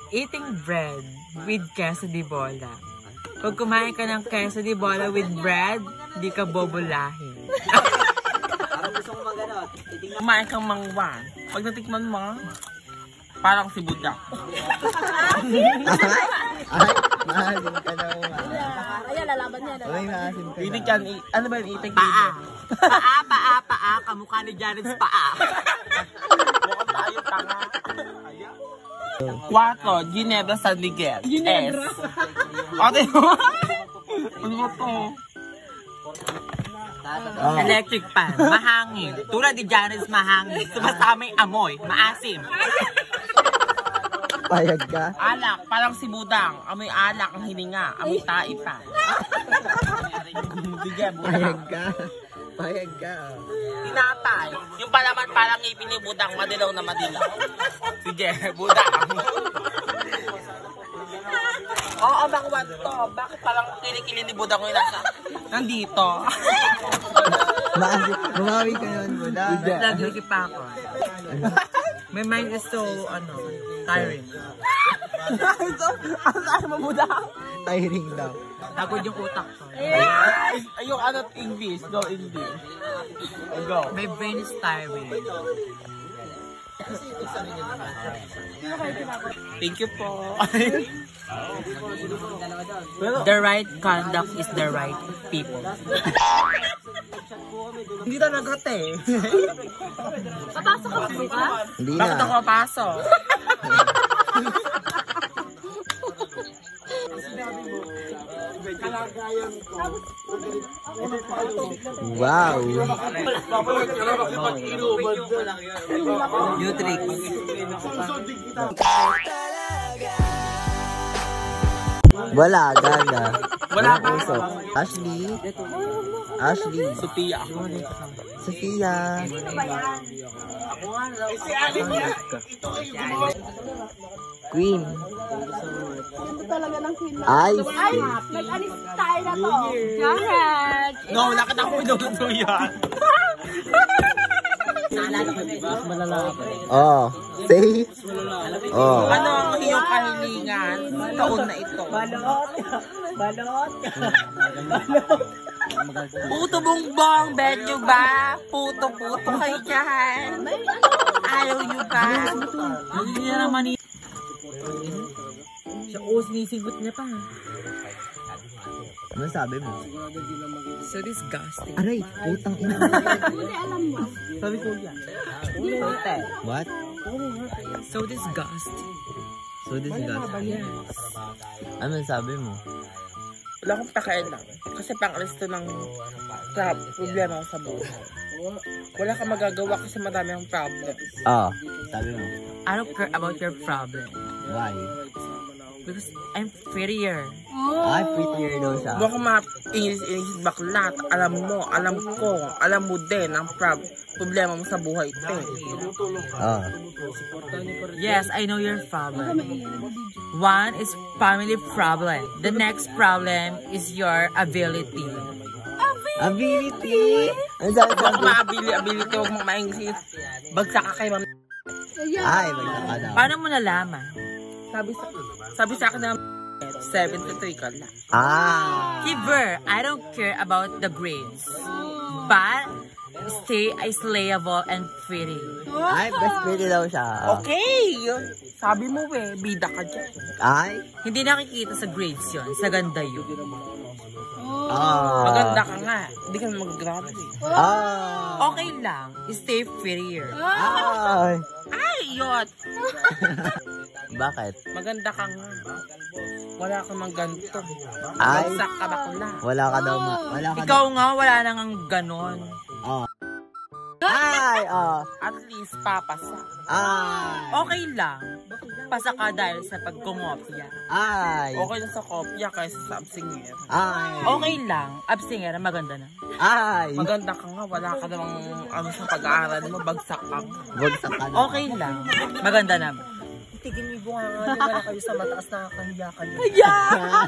Eating bread with queso de bola. Pag kumain ka ng queso de bola with bread, di ka bobolahin. Kumain kang mangwan. Pag natikman mo, parang si Budak. Ay, maasim ka daw. Ayan, lalaban niya. Ay, maasim ka Itik daw. yan, ano ba yung itik? Paa. Kamukha ni Janet's paa. Mukhang tayo tanga. 4. Ginebra San Miguel. Ginebra. Ate mo? Ano ba to? Electric pan. Mahangin. Tulad ni Janet's mahangin. Basta may amoy. Maasim. Payag ka? Alak, parang si Budang. Amoy alak ang hininga. Amoy taipa. Sige, Payag Budang. ka? Payag ka. Tinatay. Yung palaman parang ngipin ni Budang, madilaw na madilaw. Sige, Budang. Oo, bangwan to. Bakit parang kilikili ni Budang yung nasa? Nandito. Bumawi ka naman, Buda. Lagi pa ako. My mind is so, tiring. Ang saan mo, Budang? Tiring daw. Tagod yung utak ko. Yung ano, English. Go English. Go. My brain is tiring. Thank you po. The right conduct is the right people. Hindi talaga, te. Papasok ka ba bukas? Hindi Bakit na. ako pasok? Wow. New tricks. Wala, gaga. Wala pa. Usok. Ashley. Sophia. Sophia. Queen. Ito talaga ng queen na. Ay. Ay, nag-alis tayo na to. Janet! No, nakita ko minuto yan. Oh. Say. Oh. Ano ang iyong kahilingan taon na ito? Balot! Puto bongbong, bet nyo ba? Puto kayo dyan. Ayaw nyo ba? Hindi na naman ni... Siya, sinisigot niya pa. Ano sabi mo? So disgusting. Aray, putang ina. Hindi alam mo. Sabi ko yan. What? So disgusting. So disgusting. Yes. Ano sabi mo? Wala akong pakialam. Kasi pang-alis to ng problema sa buhay. Wala kang magagawa kasi madami ang problem. Oh, sabi mo. I don't care about your problem. Why? Because I'm prettier. Ay, prettier daw siya. Huwag kang ma-inis baklat. Alam mo, alam mo din ang problema mo sa buhay. Oh. Yes, I know your problem. One is family problem. The next problem is your ability. Ability! Ano sabi Huwag mo? ma-ability, huwag mo ma-inis. Bagsak ka kay ma'am. Ay, magkaka daw. Paano mo nalaman? Sabi sa akin na 73 ka lang. Ah! Kiver, I don't care about the grades. But stay slayable and pretty. Ay, best pretty daw siya. Oh. Okay! Sabi mo bida ka dyan. Ay? Hindi nakikita sa grades yon, sa ganda yun. Ah. Maganda ka nga. Hindi ka mag-graduate. Ah. Okay lang, stay prettier. Ay. Ay, yun! Bakit? Maganda ka nga. Wala kang mang ganito. Ay. Bagsak ka bakla. Wala ka daw wala ka Ikaw nga, wala nang ganon. Oh. Ay, oh. At least papasa. Ay. Okay lang, pasa ka dahil sa pagkungopya. Ay. Okay lang sa kopya kaysa sa absinger. Ay. Okay lang, absinger, maganda na. Ay. Maganda ka nga, wala ka namang ano sa pag-aaral mo, bagsak ka nga. Bagsak ka na. Okay lang, maganda na. Tigil niyo nga, wala kayo sa mataas na kahiya kayo. Yeah!